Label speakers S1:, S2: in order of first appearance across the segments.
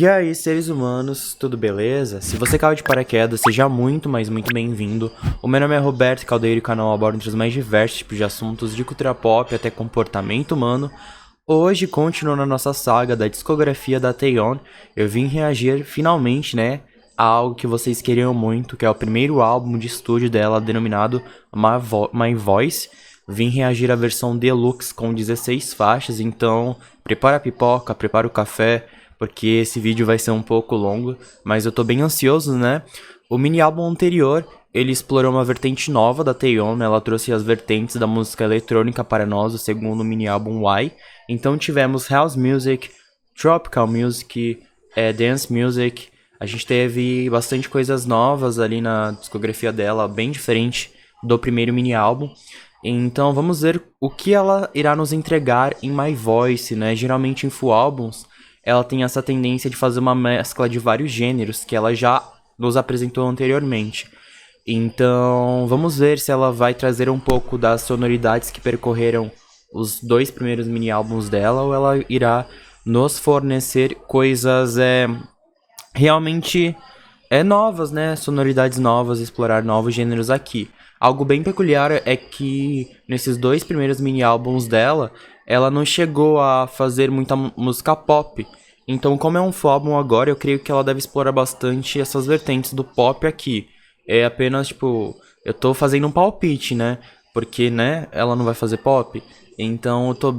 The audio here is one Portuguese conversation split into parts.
S1: E aí, seres humanos, tudo beleza? Se você caiu de paraquedas, seja muito, mas muito bem-vindo. O meu nome é Roberto Caldeiro e o canal aborda entre os mais diversos tipos de assuntos, de cultura pop até comportamento humano. Hoje, continuando a nossa saga da discografia da Taeyeon, eu vim reagir finalmente, a algo que vocês queriam muito, que é o primeiro álbum de estúdio dela, denominado My Voice. Vim reagir à versão deluxe com 16 faixas, então prepara a pipoca, prepara o café, porque esse vídeo vai ser um pouco longo, mas eu tô bem ansioso, né? O mini álbum anterior, ele explorou uma vertente nova da Taeyeon, ela trouxe as vertentes da música eletrônica para nós, o segundo mini álbum Y. Então tivemos House Music, Tropical Music, Dance Music, a gente teve bastante coisas novas ali na discografia dela, bem diferente do primeiro mini álbum. Então vamos ver o que ela irá nos entregar em My Voice, né? Geralmente em full albums, ela tem essa tendência de fazer uma mescla de vários gêneros que ela já nos apresentou anteriormente. Então vamos ver se ela vai trazer um pouco das sonoridades que percorreram os dois primeiros mini álbuns dela, ou ela irá nos fornecer coisas realmente novas, né? Sonoridades novas, explorar novos gêneros aqui. Algo bem peculiar é que nesses dois primeiros mini álbuns dela, ela não chegou a fazer muita música pop. Então, como é um full álbum agora, eu creio que ela deve explorar bastante essas vertentes do pop aqui. É apenas, eu tô fazendo um palpite, né? Porque, ela não vai fazer pop. Então, eu tô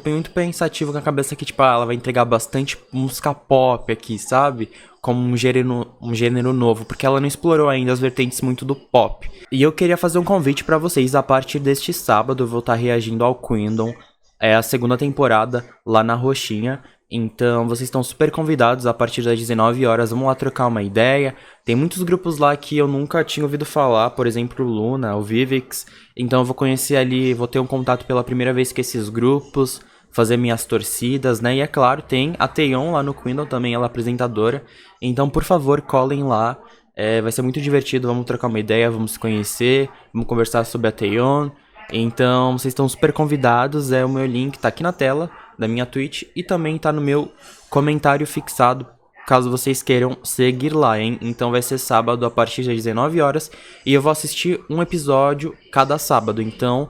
S1: muito pensativo com a cabeça que, ela vai entregar bastante música pop aqui, sabe? Como um gênero novo, porque ela não explorou ainda as vertentes muito do pop. E eu queria fazer um convite pra vocês, a partir deste sábado eu vou estar reagindo ao Queendom, a segunda temporada, lá na Roxinha. Então vocês estão super convidados a partir das 19 horas, vamos lá trocar uma ideia. Tem muitos grupos lá que eu nunca tinha ouvido falar, por exemplo o Luna, o Vivix. Então eu vou conhecer ali, vou ter um contato pela primeira vez com esses grupos, fazer minhas torcidas, né? E é claro, tem a Taeyeon lá no Queendom também, ela é apresentadora. Então por favor, colhem lá, vai ser muito divertido, vamos trocar uma ideia, vamos se conhecer, vamos conversar sobre a Taeyeon. Então vocês estão super convidados, o meu link tá aqui na tela da minha Twitch e também tá no meu comentário fixado, caso vocês queiram seguir lá, hein? Então vai ser sábado a partir das 19 horas e eu vou assistir um episódio cada sábado. Então,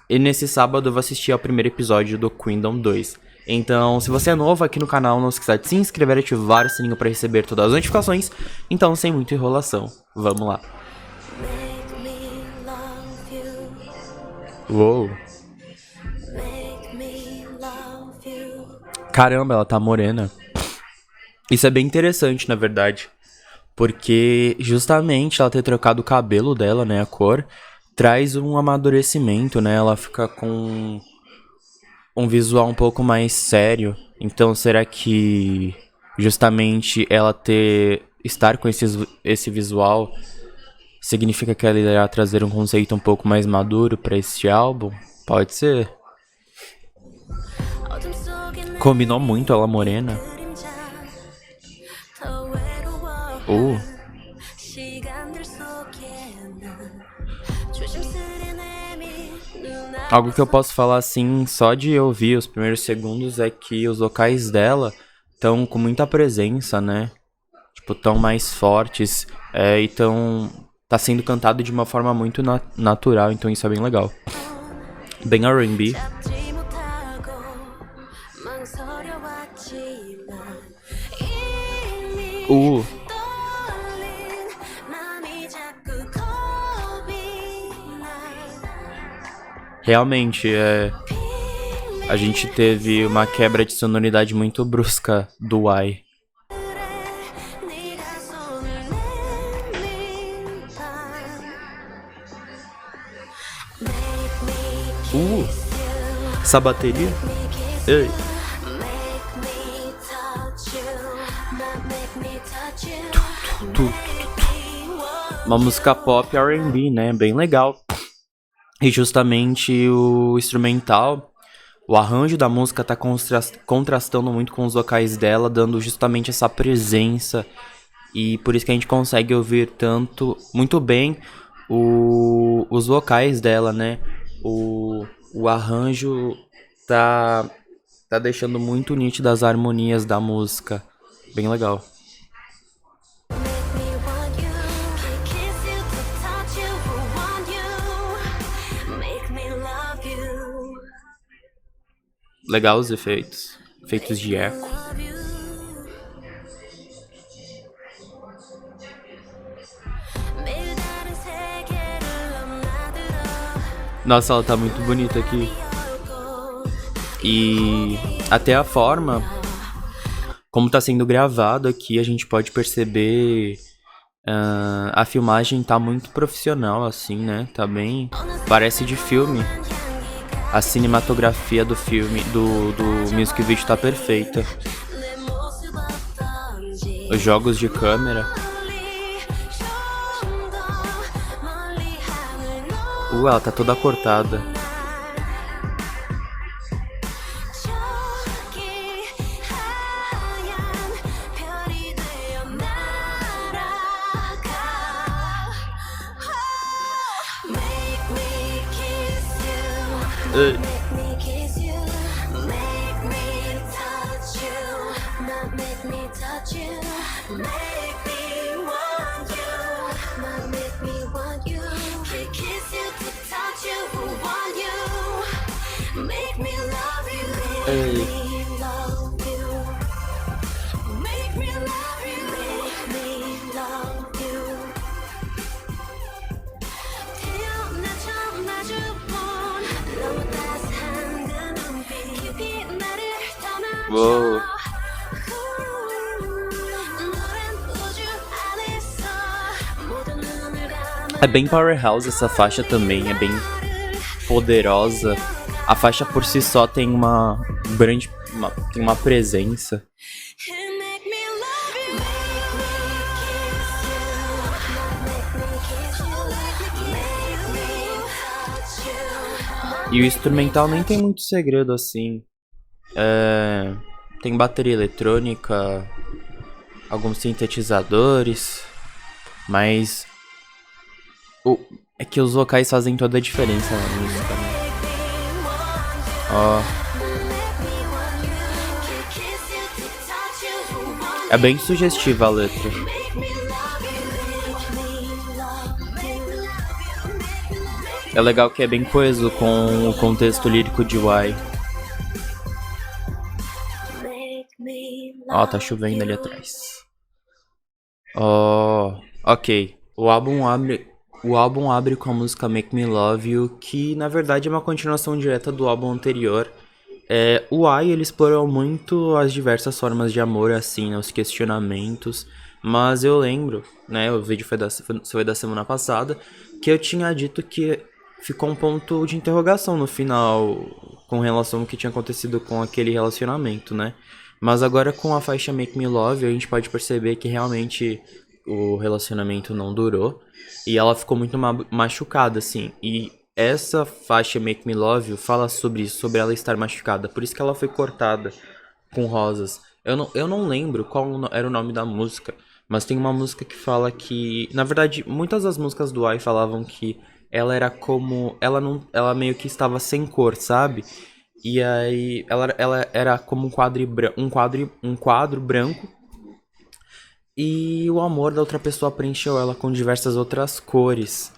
S1: e nesse sábado eu vou assistir ao primeiro episódio do Queendom 2. Então, se você é novo aqui no canal, não esqueça de se inscrever e ativar o sininho para receber todas as notificações. Então, sem muita enrolação, vamos lá. Uou. Caramba, ela tá morena. Isso é bem interessante, na verdade. Porque justamente ela ter trocado o cabelo dela, né, a cor, traz um amadurecimento, né? Ela fica com um visual um pouco mais sério. Então será que justamente ela estar com esse visual significa que ela irá trazer um conceito um pouco mais maduro pra este álbum? Pode ser. Combinou muito ela morena. Algo que eu posso falar assim, só de ouvir os primeiros segundos, é que os vocais dela estão com muita presença, né? Tão mais fortes, e tá sendo cantado de uma forma muito natural, então isso é bem legal. Bem R&B. Realmente, a gente teve uma quebra de sonoridade muito brusca do Y. Essa bateria? Ei. Uma música pop R&B, né? Bem legal. E justamente o instrumental, o arranjo da música tá contrastando muito com os vocais dela, dando justamente essa presença. E por isso que a gente consegue ouvir muito bem os vocais dela, né? O arranjo tá deixando muito nítidas as harmonias da música. Bem legal. Legal os efeitos. Efeitos de eco. Nossa, ela tá muito bonita aqui. E até a forma como tá sendo gravado aqui, a gente pode perceber a filmagem tá muito profissional, assim, né? Tá bem... Parece de filme. A cinematografia do filme, do music video tá perfeita. Os jogos de câmera. Ela tá toda cortada. Uou. É bem powerhouse essa faixa também, é bem poderosa. A faixa por si só tem uma grande... tem uma presença. E o instrumental nem tem muito segredo assim. Tem bateria eletrônica, alguns sintetizadores, mas é que os vocais fazem toda a diferença na música, né? Ó. É bem sugestiva a letra. É legal que é bem coeso com o contexto lírico de Why. Ó, tá chovendo ali atrás. Ó, ok. O álbum abre com a música Make Me Love You, que na verdade é uma continuação direta do álbum anterior. O Why, ele explorou muito as diversas formas de amor, assim, né, os questionamentos. Mas eu lembro, né, o vídeo foi da semana passada, que eu tinha dito que ficou um ponto de interrogação no final com relação ao que tinha acontecido com aquele relacionamento, né? Mas agora com a faixa Make Me Love You, a gente pode perceber que realmente o relacionamento não durou e ela ficou muito machucada, assim. E essa faixa Make Me Love You fala sobre isso, sobre ela estar machucada. Por isso que ela foi cortada com rosas. Eu não lembro qual era o nome da música, mas tem uma música que fala que... Na verdade, muitas das músicas do Ai falavam que ela era como... Ela meio que estava sem cor, sabe? E aí ela era como um quadro branco. E o amor da outra pessoa preencheu ela com diversas outras cores.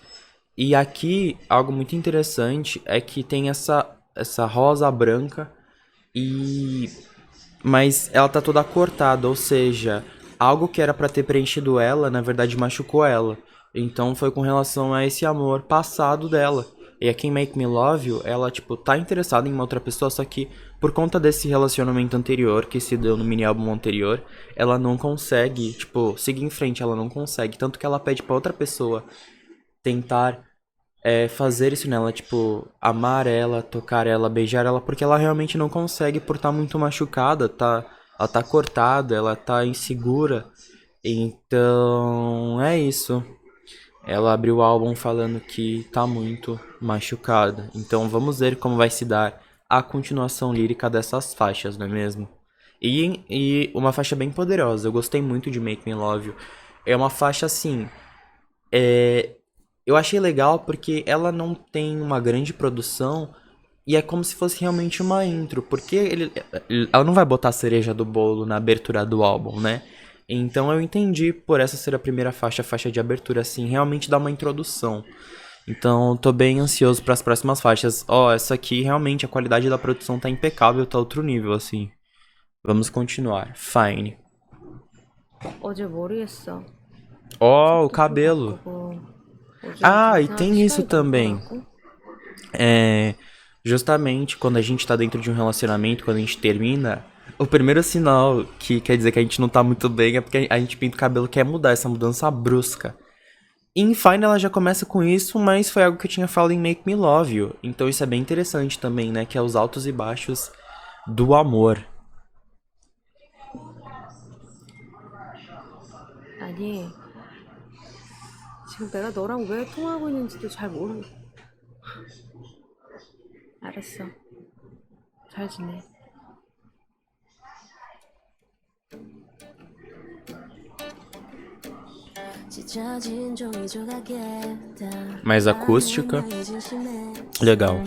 S1: E aqui, algo muito interessante é que tem essa rosa branca, mas ela tá toda cortada, ou seja, algo que era pra ter preenchido ela, na verdade machucou ela. Então foi com relação a esse amor passado dela. E aqui em Make Me Love You, ela, tipo, tá interessada em uma outra pessoa, só que por conta desse relacionamento anterior, que se deu no mini álbum anterior, ela não consegue, tipo, seguir em frente, ela não consegue. Tanto que ela pede pra outra pessoa tentar fazer isso nela, tipo, amar ela, tocar ela, beijar ela, porque ela realmente não consegue por estar muito machucada, ela tá cortada, ela tá insegura. Então, é isso. Ela abriu o álbum falando que tá muito machucada. Então vamos ver como vai se dar a continuação lírica dessas faixas, não é mesmo? E uma faixa bem poderosa. Eu gostei muito de Make Me Love You. É uma faixa assim... Eu achei legal porque ela não tem uma grande produção, E é como se fosse realmente uma intro, porque ela não vai botar a cereja do bolo na abertura do álbum, né? Então eu entendi por essa ser a primeira faixa, a faixa de abertura, assim, realmente dá uma introdução. Então tô bem ansioso para as próximas faixas. Ó, essa aqui realmente a qualidade da produção tá impecável, tá outro nível, assim. Vamos continuar. Fine.
S2: 어제 머리 했어.
S1: Ó, o cabelo.
S2: 어제
S1: Ah, e
S2: 이상하게
S1: tem isso
S2: 시간이
S1: também.
S2: 가더라고.
S1: É, justamente quando a gente tá dentro de um relacionamento, quando a gente termina, o primeiro sinal que quer dizer que a gente não tá muito bem é porque a gente pinta o cabelo, quer mudar essa mudança brusca. E em Fine ela já começa com isso, mas foi algo que eu tinha falado em Make Me Love You. Então isso é bem interessante também, né? Que é os altos e baixos do amor.
S2: 아니, 지금 내가 너랑 왜 통화하고 있는지도 잘 모르. 알았어. 잘 지내.
S1: Mais acústica. Legal.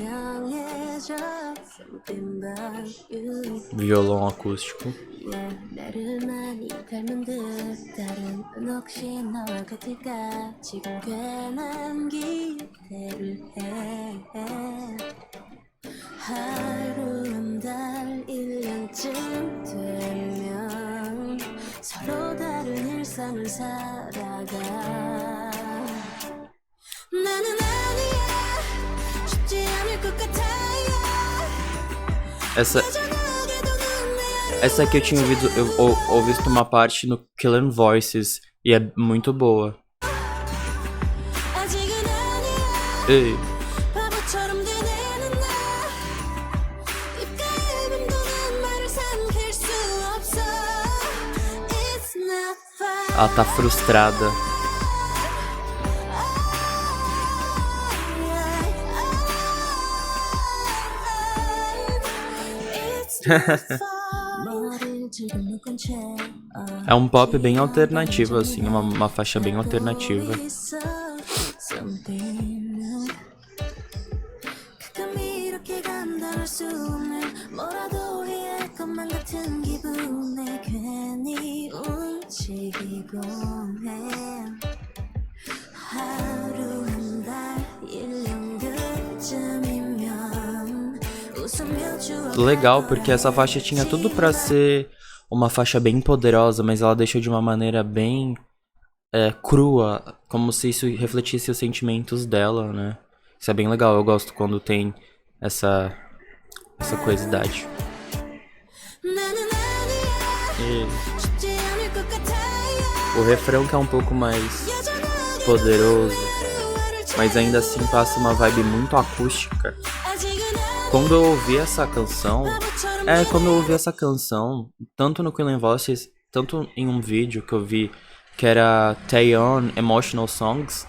S1: Violão acústico. 나를 많이 닮은 듯 다른 넌 혹시 너와 같을까 지금 괜한 기대를 해 하루 한 달 1년쯤 되면 서로 다른 일상을 살아가 나는 아니야 쉽지 않을 것 같아요 Essa aqui eu tinha ouvido uma parte no Killing Voices e é muito boa. Ei. Ela tá frustrada. É um pop bem alternativo, assim, uma faixa bem alternativa. Legal, porque essa faixa tinha tudo pra ser uma faixa bem poderosa, mas ela deixou de uma maneira bem crua, como se isso refletisse os sentimentos dela, né? Isso é bem legal, eu gosto quando tem essa coisidade. E o refrão que é um pouco mais poderoso, mas ainda assim passa uma vibe muito acústica. Quando eu ouvi essa canção, tanto no Killing Voices, tanto em um vídeo que eu vi que era Taeyeon Emotional Songs,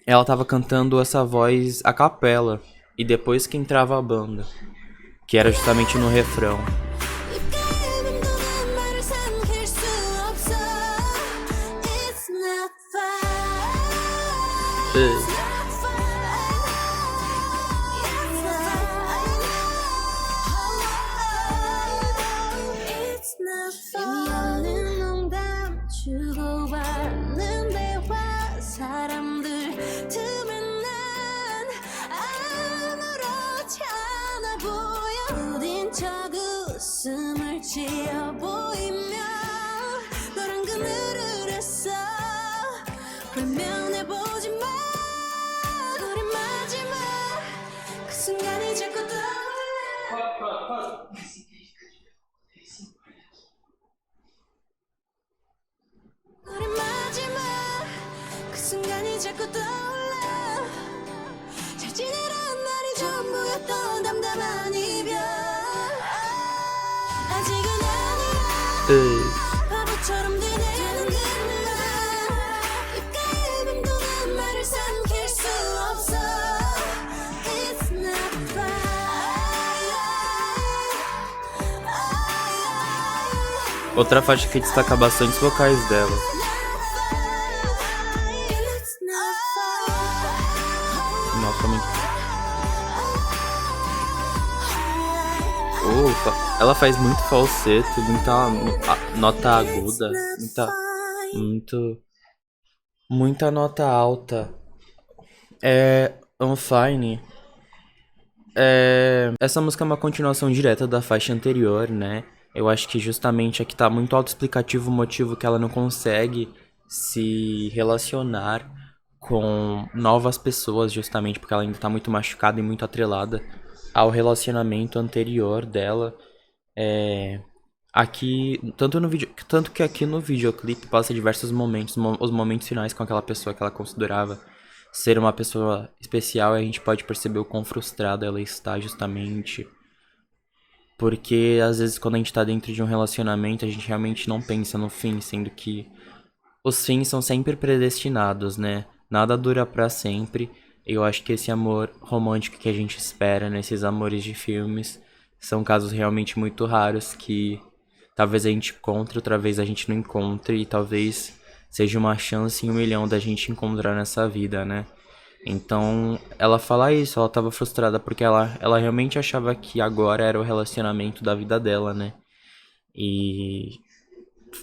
S1: ela tava cantando essa voz a capela e depois que entrava a banda, que era justamente no refrão. Outra faixa que destaca bastante os vocais dela. Nossa, muito... Ela faz muito falseto, muita nota aguda, muito, muita nota alta. I'm Fine. Essa música é uma continuação direta da faixa anterior, né? Eu acho que justamente aqui tá muito autoexplicativo o motivo que ela não consegue se relacionar com novas pessoas, justamente porque ela ainda tá muito machucada e muito atrelada ao relacionamento anterior dela. Aqui, tanto que aqui no videoclipe passa diversos momentos, os momentos finais com aquela pessoa que ela considerava ser uma pessoa especial, e a gente pode perceber o quão frustrada ela está, justamente porque às vezes quando a gente tá dentro de um relacionamento a gente realmente não pensa no fim, sendo que os fins são sempre predestinados, né? Nada dura pra sempre. Eu acho que esse amor romântico que a gente espera nesses amores de filmes são casos realmente muito raros que talvez a gente encontre, outra vez a gente não encontre, e talvez seja uma chance em 1 milhão da gente encontrar nessa vida, né? Então, ela fala isso, ela tava frustrada porque ela realmente achava que agora era o relacionamento da vida dela, né? E,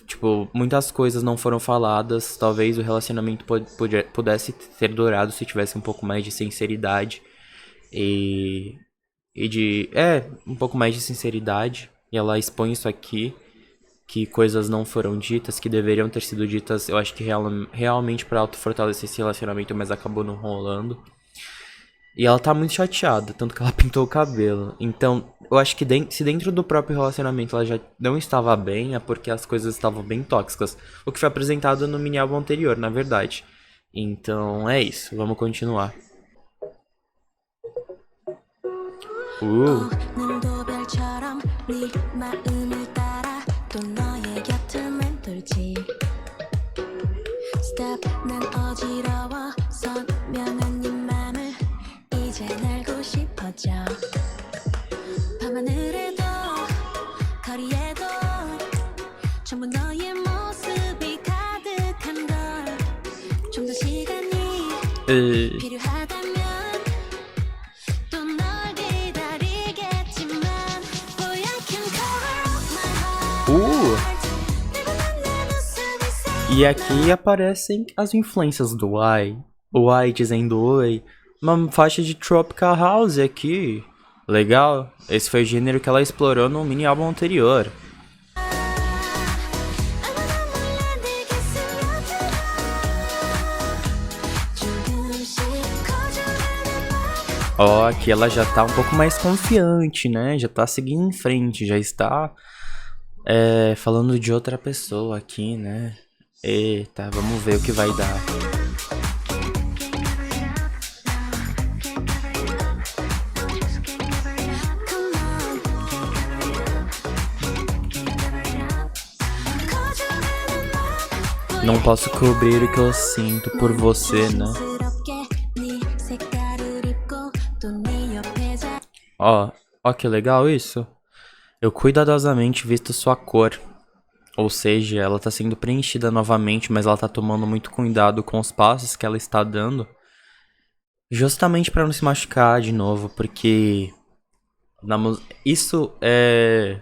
S1: tipo, muitas coisas não foram faladas, talvez o relacionamento pudesse ter durado se tivesse um pouco mais de sinceridade um pouco mais de sinceridade. E ela expõe isso aqui, que coisas não foram ditas, que deveriam ter sido ditas, eu acho que realmente pra auto-fortalecer esse relacionamento, mas acabou não rolando. E ela tá muito chateada, tanto que ela pintou o cabelo. Então, eu acho que se dentro do próprio relacionamento ela já não estava bem, é porque as coisas estavam bem tóxicas. O que foi apresentado no mini álbum anterior, na verdade. Então, é isso, vamos continuar.
S3: 오늘도 별처럼 네 마음을 따라 또 너의 곁을 맴돌지 Stop 난 어지러워 선명한 네 맘을 이제 알고 싶어져 밤하늘에도 거리에도 전부 너의 모습이 가득한 걸 좀 더 시간이 필요하다면
S1: E aqui aparecem as influências do Y. O Y dizendo oi. Uma faixa de Tropical House aqui. Legal. Esse foi o gênero que ela explorou no mini álbum anterior. Ó, aqui ela já tá um pouco mais confiante, né? Já tá seguindo em frente, já está falando de outra pessoa aqui, né? Eita, vamos ver o que vai dar. Não posso cobrir o que eu sinto por você, né? Ó que legal isso. Eu cuidadosamente visto sua cor. Ou seja, ela tá sendo preenchida novamente, mas ela tá tomando muito cuidado com os passos que ela está dando. Justamente pra não se machucar de novo, porque isso é...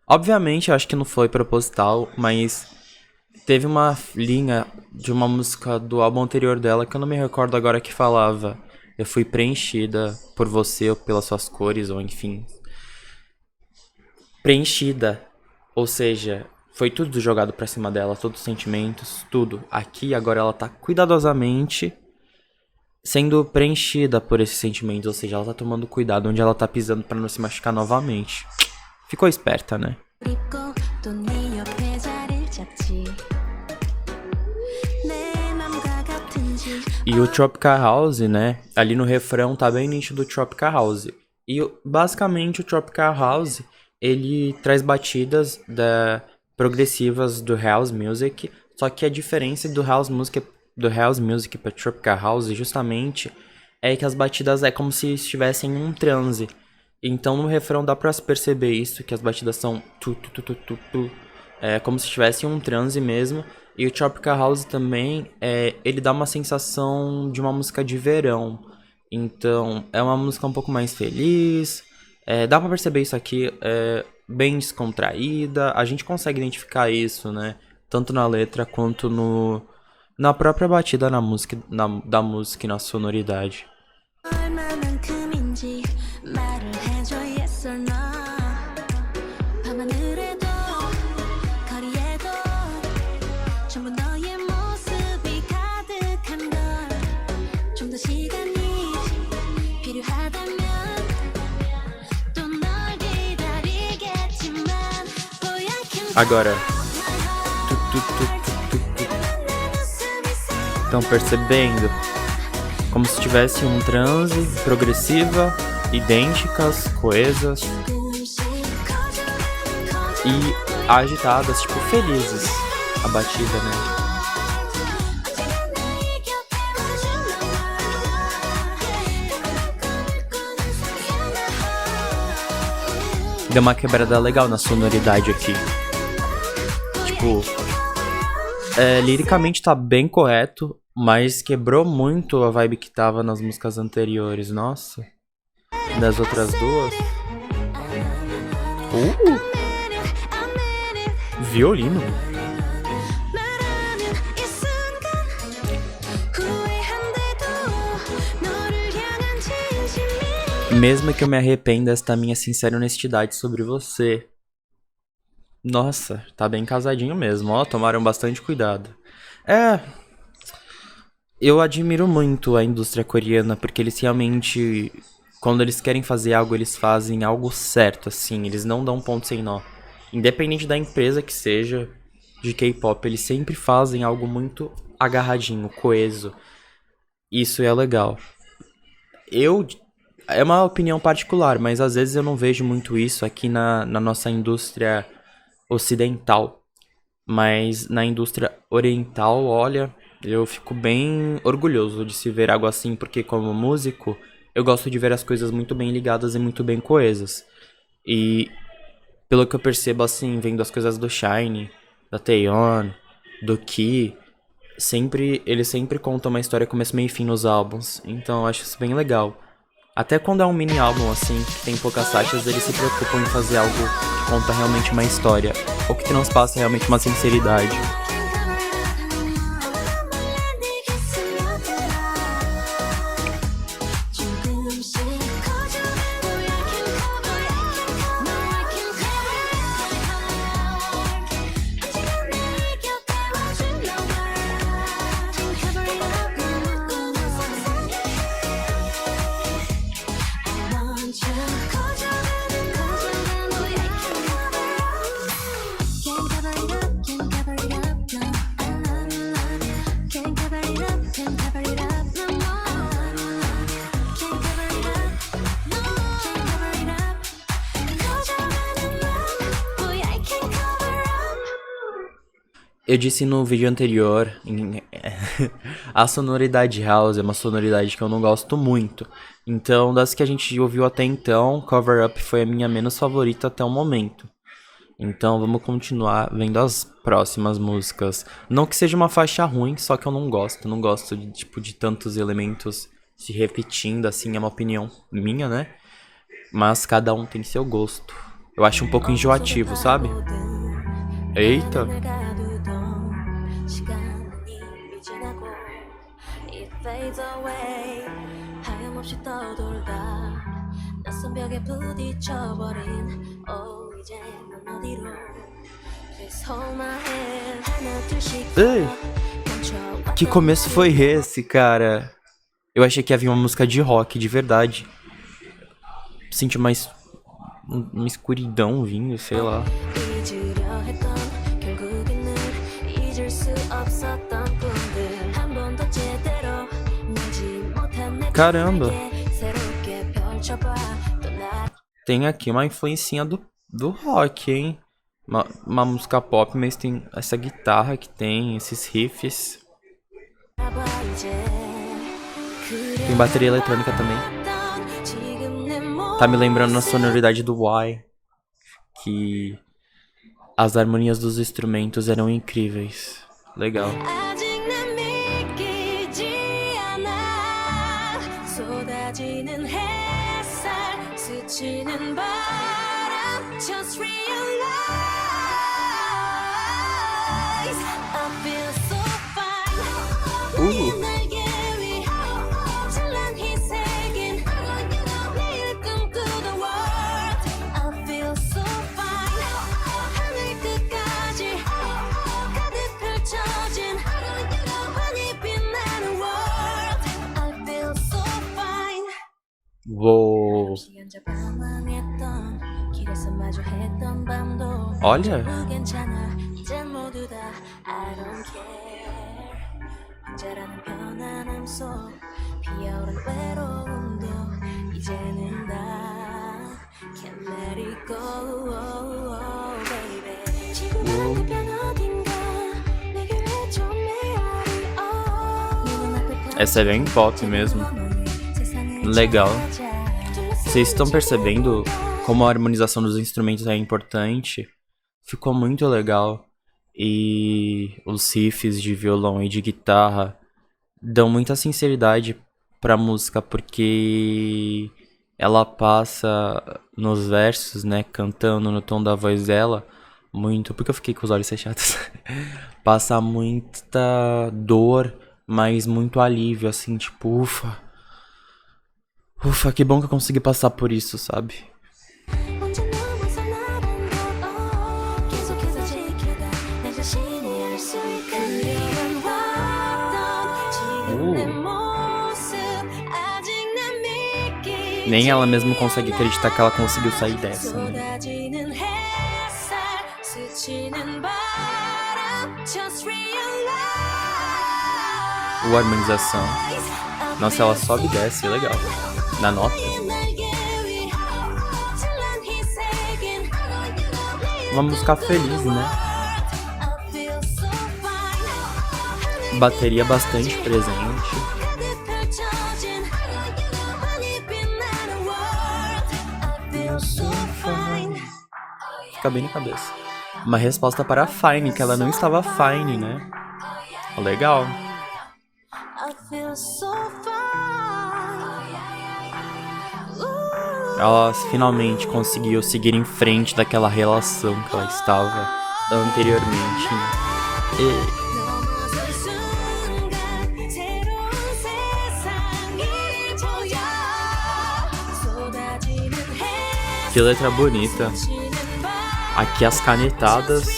S1: Obviamente, eu acho que não foi proposital, mas teve uma linha de uma música do álbum anterior dela, que eu não me recordo agora, que falava: eu fui preenchida por você ou pelas suas cores, ou enfim. Preenchida, ou seja, foi tudo jogado pra cima dela, todos os sentimentos, tudo. Aqui, agora ela tá cuidadosamente sendo preenchida por esses sentimentos, ou seja, ela tá tomando cuidado onde ela tá pisando pra não se machucar novamente. Ficou esperta, né? E o Tropical House, né? Ali no refrão tá bem nítido do Tropical House. E basicamente o Tropical House, ele traz batidas progressivas do House Music. Só que a diferença do House Music para Tropical House justamente é que as batidas é como se estivessem em um transe. Então no refrão dá pra se perceber isso, que as batidas são tu. É como se estivesse em um transe mesmo. E o Tropical House também, ele dá uma sensação de uma música de verão. Então, é uma música um pouco mais feliz, Dá pra perceber isso aqui, bem descontraída. A gente consegue identificar isso, né? Tanto na letra quanto na própria batida na música, da música e na sonoridade.
S3: 얼마만큼인지 말을 해줘 yes or no 밤하늘에도 거리에도 전부 너의 모습이 가득한 걸 좀 더 시간이 필요하다면 또 널 기다리겠지만 보여
S1: Agora. Estão percebendo? Como se tivesse um transe, progressiva, idênticas, coesas e agitadas, tipo felizes. A batida, né? Deu uma quebrada legal na sonoridade aqui. Tipo, liricamente tá bem correto, mas quebrou muito a vibe que tava nas músicas anteriores. Nossa. Das outras duas. Violino. Mesmo que eu me arrependa, esta minha sincera honestidade sobre você. Nossa, tá bem casadinho mesmo, ó, tomaram bastante cuidado. Eu admiro muito a indústria coreana, porque eles realmente, quando eles querem fazer algo, eles fazem algo certo, assim, eles não dão ponto sem nó. Independente da empresa que seja, de K-pop, eles sempre fazem algo muito agarradinho, coeso. Isso é legal. É uma opinião particular, mas às vezes eu não vejo muito isso aqui na nossa indústria ocidental, mas na indústria oriental, olha, eu fico bem orgulhoso de se ver algo assim, porque como músico, eu gosto de ver as coisas muito bem ligadas e muito bem coesas. E pelo que eu percebo assim, vendo as coisas do SHINee, da Taeyeon, do Key, eles sempre contam uma história começo, meio e fim nos álbuns, então eu acho isso bem legal. Até quando é um mini álbum assim, que tem poucas faixas, eles se preocupam em fazer algo que conta realmente uma história, ou que transpassa realmente uma sinceridade. Eu disse no vídeo anterior, a sonoridade house é uma sonoridade que eu não gosto muito. Então, das que a gente ouviu até então, Cover Up foi a minha menos favorita até o momento. Então, vamos continuar vendo as próximas músicas. Não que seja uma faixa ruim, só que eu não gosto. Não gosto de tantos elementos se repetindo, assim, é uma opinião minha, né? Mas cada um tem seu gosto. Eu acho um pouco enjoativo, sabe? Eita! Ei, que começo foi esse, cara? Eu achei que havia uma música de rock, de verdade. Senti uma escuridão vindo, sei lá. Caramba! Tem aqui uma influencinha do rock, hein? Uma música pop, mas tem essa guitarra que tem, esses riffs. Tem bateria eletrônica também. Tá me lembrando na sonoridade do Y, que as harmonias dos instrumentos eram incríveis. Legal.
S3: 스치는 바람 just realize I feel so fine 너의 날개 위 찬란히 새긴 내일 꿈꾸던 world I feel so fine 하늘 끝까지 가득 펼쳐진 환히 빛나는 world I feel so fine
S1: Uou.
S3: 시간자 방황했던 길에서 마주했던 밤도
S1: Olha.
S3: 전부 괜찮아 이젠 모두 다 I don't care 혼자라는 편안함 속 피어오른 외로움도 이제는 다 Can't let it go baby 지금 한편 어딘가 내게 왜 좀 메아리
S1: Essa é bem pop mesmo. Legal. Vocês estão percebendo como a harmonização dos instrumentos é importante? Ficou muito legal. E os riffs de violão e de guitarra dão muita sinceridade pra música, porque ela passa nos versos, né, cantando no tom da voz dela, muito... Porque eu fiquei com os olhos fechados. Passa muita dor, mas muito alívio, assim, tipo, ufa, que bom que eu consegui passar por isso, sabe?
S3: 혼자 넘어서 나란다 계속해서 지켜가 내 자신이 알 수 있게 그려왔던 지금 내 모습 아직 난 믿기
S1: Nem ela mesma consegue acreditar que ela conseguiu sair dessa, né?
S3: 쏟아지는 햇살 스치는 바람 just realize
S1: O harmonização. Nossa, ela sobe e desce, legal. Na nota. Uma música feliz, né? Bateria bastante presente. Fica bem na cabeça. Uma resposta para a Fine, que ela não estava fine, né? Legal. Ela finalmente conseguiu seguir em frente daquela relação que ela estava anteriormente, né? E que letra bonita. Aqui as canetadas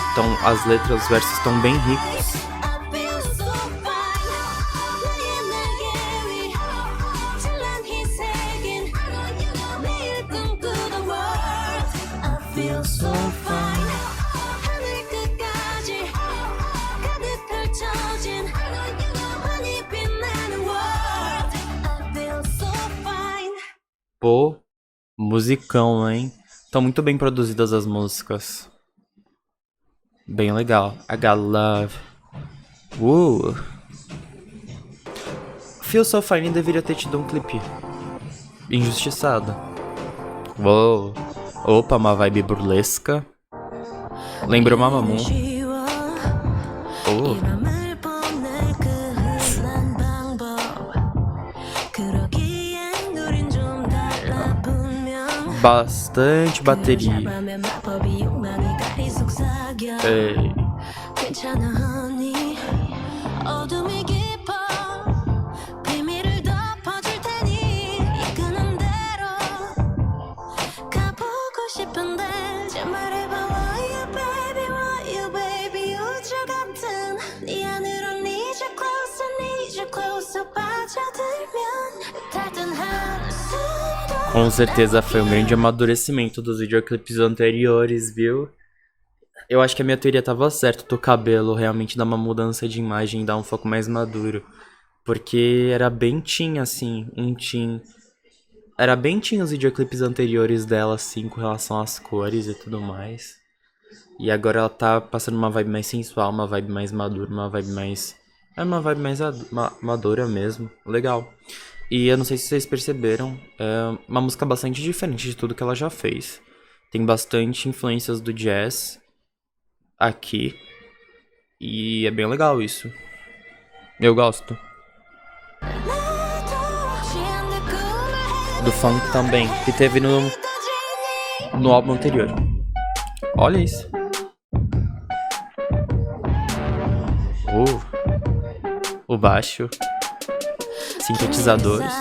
S1: estão, as letras, os versos estão bem ricos. Pô, musicão, hein? Estão muito bem produzidas as músicas. Bem legal. I got love. Feel So Fine deveria ter tido um clipe injustiçado. Uou. Opa, uma vibe burlesca. Lembrou Mamamoo. Bastante bateria. Ei. Com certeza foi um grande amadurecimento dos videoclipes anteriores, viu? Eu acho que a minha teoria tava certa, do cabelo realmente dá uma mudança de imagem, dá um foco mais maduro. Porque era bem teen, assim, um teen. Era bem teen os videoclipes anteriores dela, assim, com relação às cores e tudo mais. E agora ela tá passando uma vibe mais sensual, uma vibe mais madura, uma vibe mais... É uma vibe mais madura mesmo, legal. E eu não sei se vocês perceberam, é uma música bastante diferente de tudo que ela já fez. Tem bastante influências do jazz aqui. E é bem legal isso. Eu gosto. do funk também, que teve no álbum anterior. Olha isso. O baixo, sintetizadores.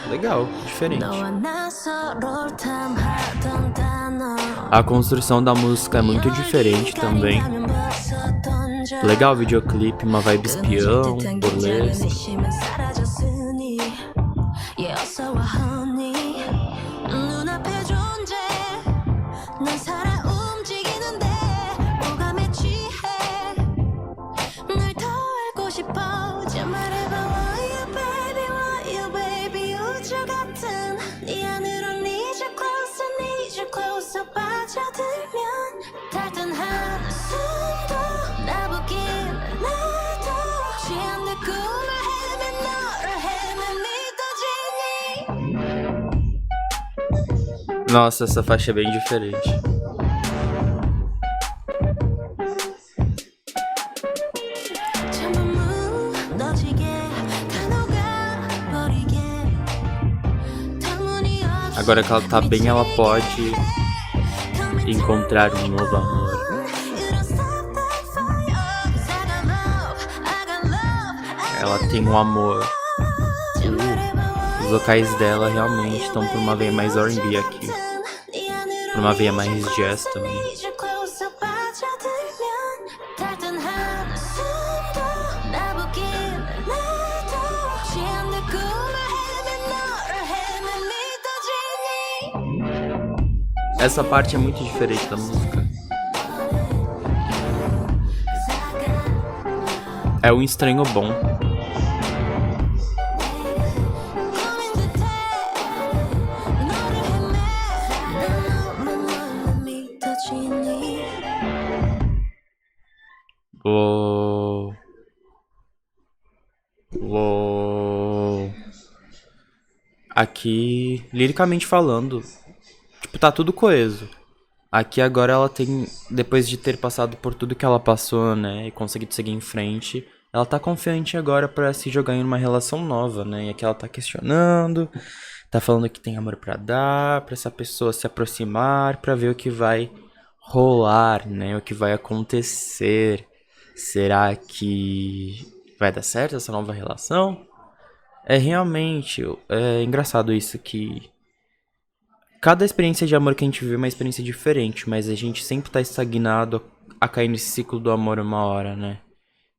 S1: Legal, diferente. A construção da música é muito diferente também. Legal o videoclipe, uma vibe espião, burlesque. Nossa, essa faixa é bem diferente. Agora que ela tá bem, ela pode encontrar um novo amor. Ela tem um amor. Os vocais dela realmente estão por uma veia mais R&B aqui. Por uma veia mais jazz também. Essa parte é muito diferente da música. É um estranho bom. Aqui, liricamente falando, tipo, tá tudo coeso. Aqui agora ela tem, depois de ter passado por tudo que ela passou, né, e conseguido seguir em frente, ela tá confiante agora pra se jogar em uma relação nova, né, e aqui ela tá questionando, tá falando que tem amor pra dar, pra essa pessoa se aproximar, pra ver o que vai rolar, né, o que vai acontecer. Será que vai dar certo essa nova relação? É realmente, é engraçado isso que cada experiência de amor que a gente vive é uma experiência diferente, mas a gente sempre tá estagnado a cair nesse ciclo do amor uma hora, né?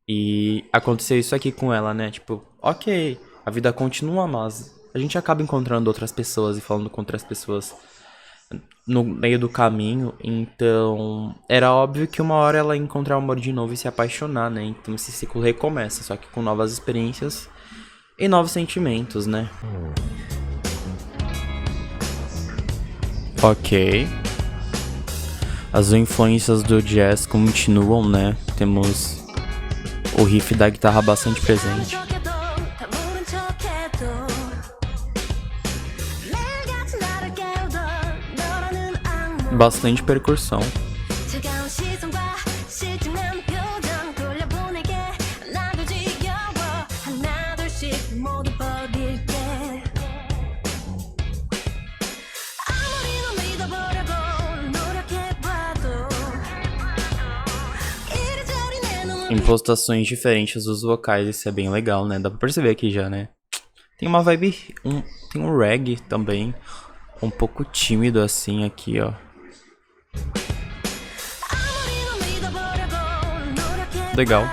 S1: E aconteceu isso aqui com ela, né? Tipo, ok, a vida continua, mas a gente acaba encontrando outras pessoas e falando com outras pessoas no meio do caminho, então era óbvio que uma hora ela ia encontrar o amor de novo e se apaixonar, né? Então esse ciclo recomeça, só que com novas experiências e novos sentimentos, né? Ok. As influências do jazz continuam, né? Temos o riff da guitarra bastante presente. Bastante percussão. Impostações diferentes dos vocais, isso é bem legal, né? Dá pra perceber aqui já, né? Tem uma vibe, tem um reggae também, um pouco tímido assim aqui, ó. Legal.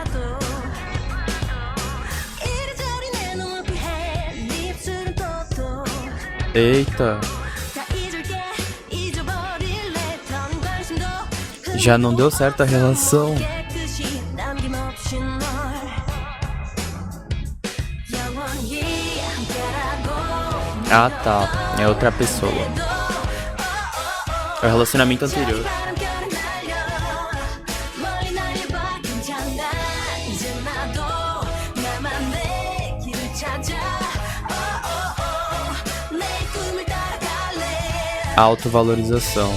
S1: Eita. Já não deu certo a relação. Ah, tá. É outra pessoa. É o relacionamento anterior. Autovalorização.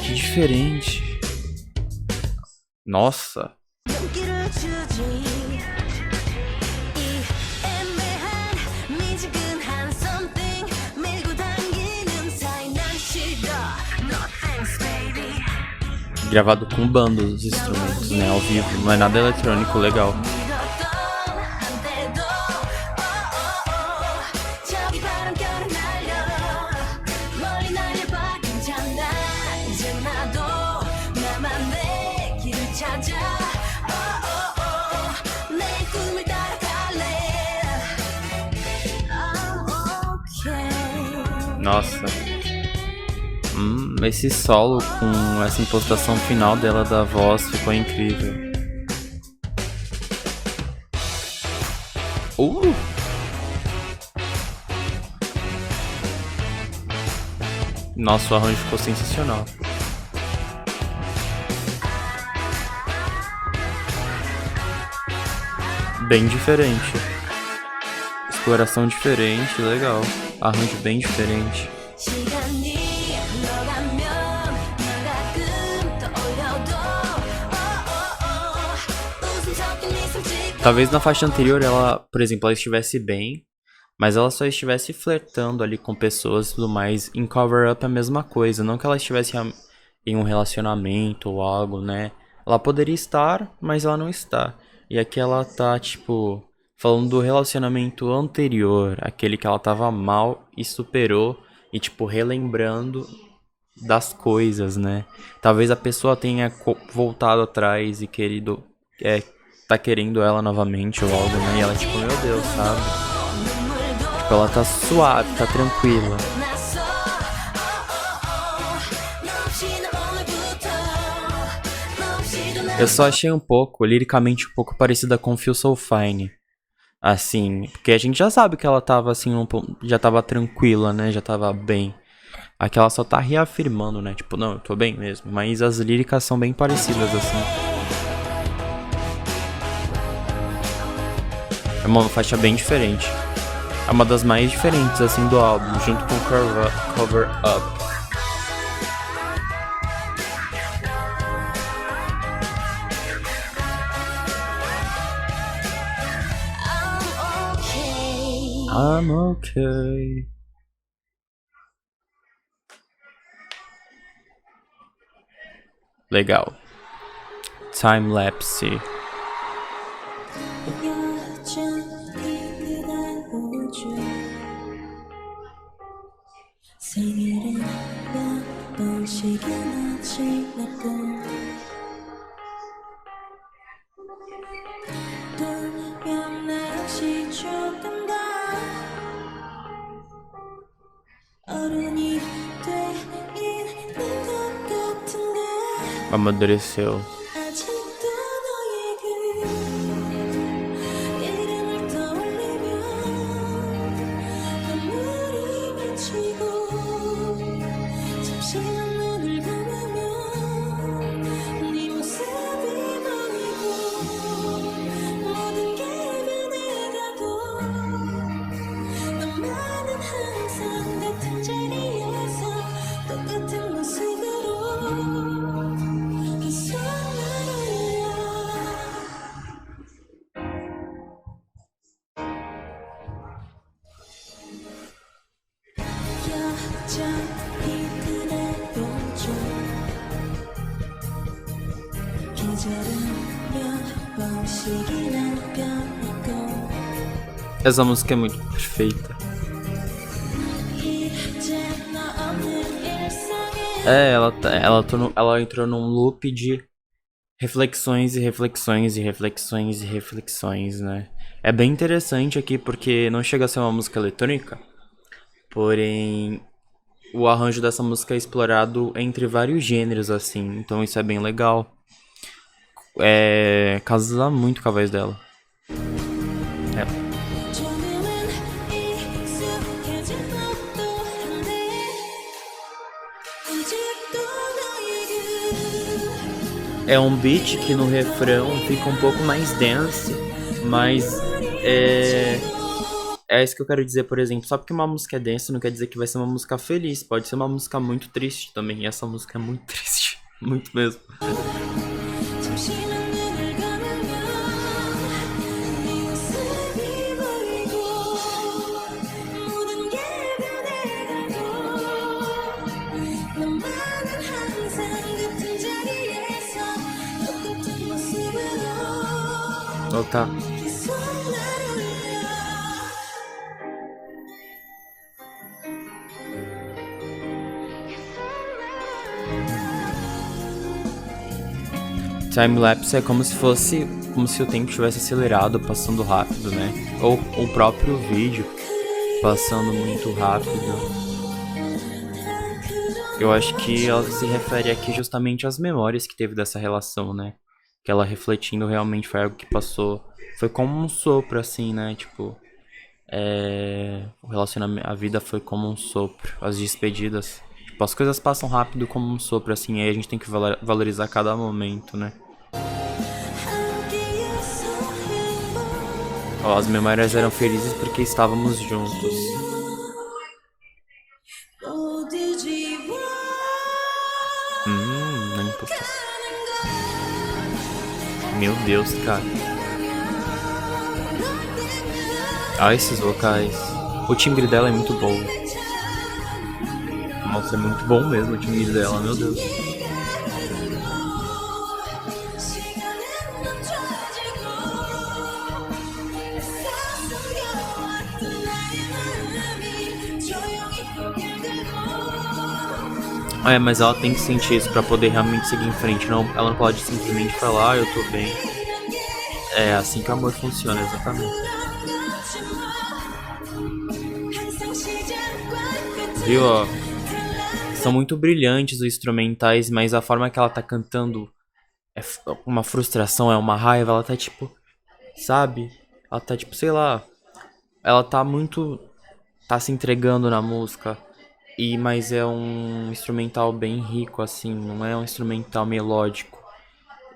S1: Que diferente. Nossa. Gravado com banda os instrumentos, né? Ao vivo. Não é nada eletrônico, legal. Nossa. Esse solo com essa impostação final dela da voz ficou incrível. Nossa, o arranjo ficou sensacional. Bem diferente. Exploração diferente, legal. Arranjo bem diferente. Talvez na faixa anterior ela, por exemplo, ela estivesse bem, mas ela só estivesse flertando ali com pessoas e tudo mais. Em Cover Up é a mesma coisa, não que ela estivesse em um relacionamento ou algo, né? Ela poderia estar, mas ela não está. E aqui ela tá, tipo, falando do relacionamento anterior, aquele que ela tava mal e superou, e tipo, relembrando das coisas, né? Talvez a pessoa tenha voltado atrás e querido... tá querendo ela novamente ou algo, né? E ela tipo, meu Deus, sabe? Tipo, ela tá suave, tá tranquila. Eu só achei um pouco, liricamente, um pouco parecida com Feel So Fine. Assim, porque a gente já sabe que ela tava assim, já tava tranquila, né? Já tava bem. Aqui ela só tá reafirmando, né? Tipo, não, eu tô bem mesmo. Mas as líricas são bem parecidas, assim. É uma faixa bem diferente. É uma das mais diferentes, assim, do álbum, junto com Cover Up. I'm okay. Legal. Time lapse.
S3: 생일은 몇 번씩이나 지났고 분명 나 역시 조금 더 어른이 돼 있는 것 같은데
S1: Amadureceu.
S3: 아직도 너의 그 이름을 떠올리면 눈물이 맺히고 잠시만 눈을 감으면 네 모습이 보이고 모든 게 변해가도 너만은 항상 같은 자리에서 똑같은 모습으로 계속 나를 여전히 그대로죠 계절은 몇 번씩이나 변했고
S1: Essa música é muito perfeita.
S3: 이제 너 없는 일상에
S1: ela entrou num loop de reflexões e reflexões e reflexões e reflexões, né? É bem interessante aqui porque não chega a ser uma música eletrônica, porém o arranjo dessa música é explorado entre vários gêneros, assim, então isso é bem legal. Casa muito com a voz dela.
S3: 조금은 익숙해진 법도 한데 아직도 너의 그
S1: É um beat que no refrão fica um pouco mais dance, mas é isso que eu quero dizer, por exemplo. Só porque uma música é dance não quer dizer que vai ser uma música feliz. Pode ser uma música muito triste também. E essa música é muito triste. Muito mesmo.
S3: 잠시만 눈을 감으면 네 모습이 보이고 모든 게 변해가도 너만은 항상 같은 자리에
S1: Oh, tá. Timelapse é como se fosse, como se o tempo tivesse acelerado, passando rápido, né? Ou o próprio vídeo passando muito rápido. Eu acho que ela se refere aqui justamente às memórias que teve dessa relação, né? Que ela refletindo realmente foi algo que passou. Foi como um sopro, assim, né? Tipo, o relacionamento, a vida foi como um sopro. As despedidas. Tipo, as coisas passam rápido como um sopro, assim. Aí a gente tem que valorizar cada momento, né? Ó, as memórias eram felizes porque estávamos juntos. Não importa. Meu Deus, cara. Ah, esses vocais. O timbre dela é muito bom. Nossa, é muito bom mesmo o timbre dela, meu Deus. Mas ela tem que sentir isso pra poder realmente seguir em frente. Não, ela não pode simplesmente falar, eu tô bem. É assim que o amor funciona, exatamente. Viu, ó? São muito brilhantes os instrumentais, mas a forma que ela tá cantando é uma frustração, é uma raiva. Ela tá tipo, sabe? Ela tá tipo, sei lá. Ela tá muito... tá se entregando na música. Mas é um instrumental bem rico, assim, não é um instrumental melódico.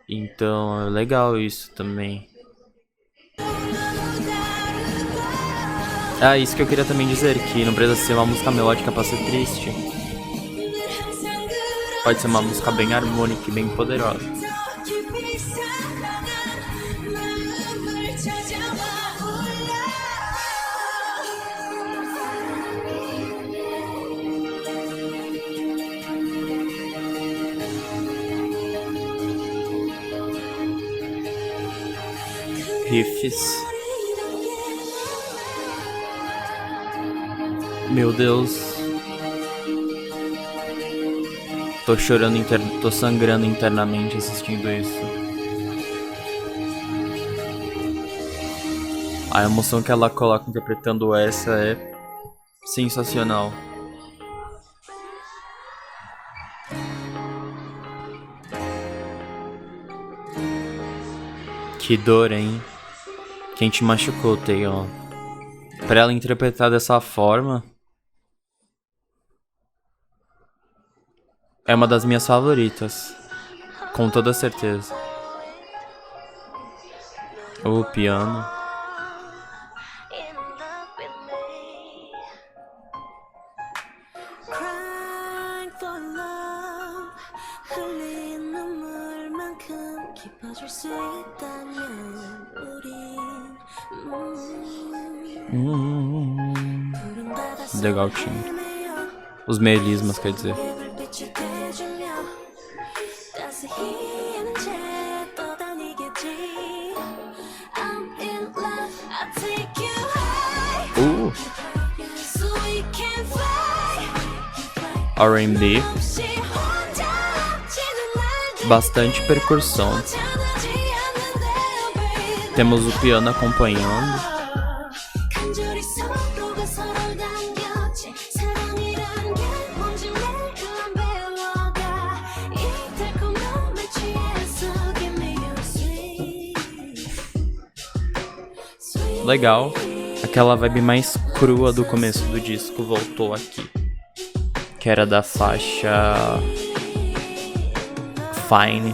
S1: Então é legal isso também. Isso que eu queria também dizer, que não precisa ser uma música melódica pra ser triste. Pode ser uma música bem harmônica e bem poderosa. Riffs. Meu Deus. Tô chorando, tô sangrando internamente assistindo isso. A emoção que ela coloca interpretando essa é sensacional. Que dor, hein? Quem te machucou, Taeyeon? Pra ela interpretar dessa forma, é uma das minhas favoritas. Com toda certeza. O piano. Legal o timbre. Os melismas, quer dizer. R&B. Bastante percussão. Temos o piano acompanhando. Legal. Aquela vibe mais crua do começo do disco voltou aqui. Que era da faixa Fine.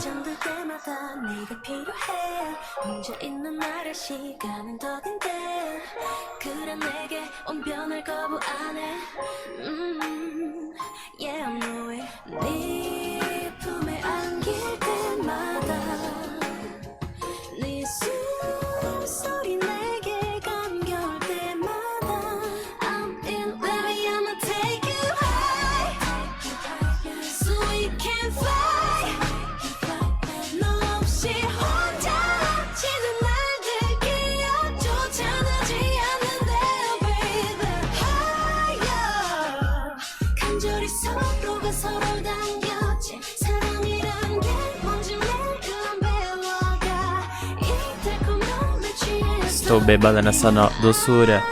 S1: Tô bêbada nessa doçura.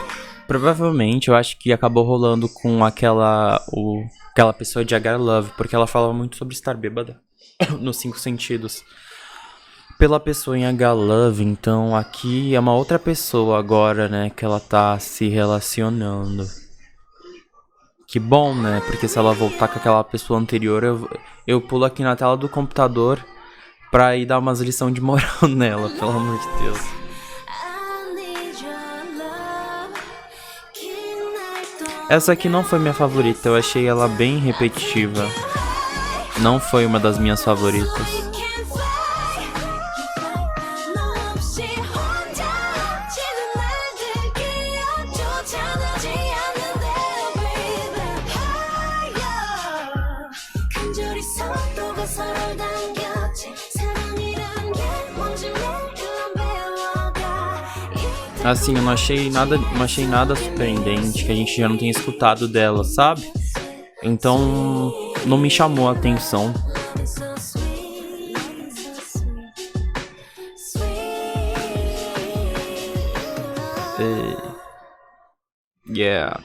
S1: Provavelmente eu acho que acabou rolando com aquela pessoa de H Love, porque ela falava muito sobre estar bêbada nos 5 sentidos. Pela pessoa em H Love, então aqui é uma outra pessoa agora, né, que ela tá se relacionando. Que bom, né? Porque se ela voltar com aquela pessoa anterior, eu pulo aqui na tela do computador pra ir dar umas lições de moral nela, pelo amor de Deus. Essa aqui não foi minha favorita, eu achei ela bem repetitiva. Não foi uma das minhas favoritas. Assim, eu não achei nada surpreendente que a gente já não tenha escutado dela, sabe? Então, não me chamou a atenção. Yeah.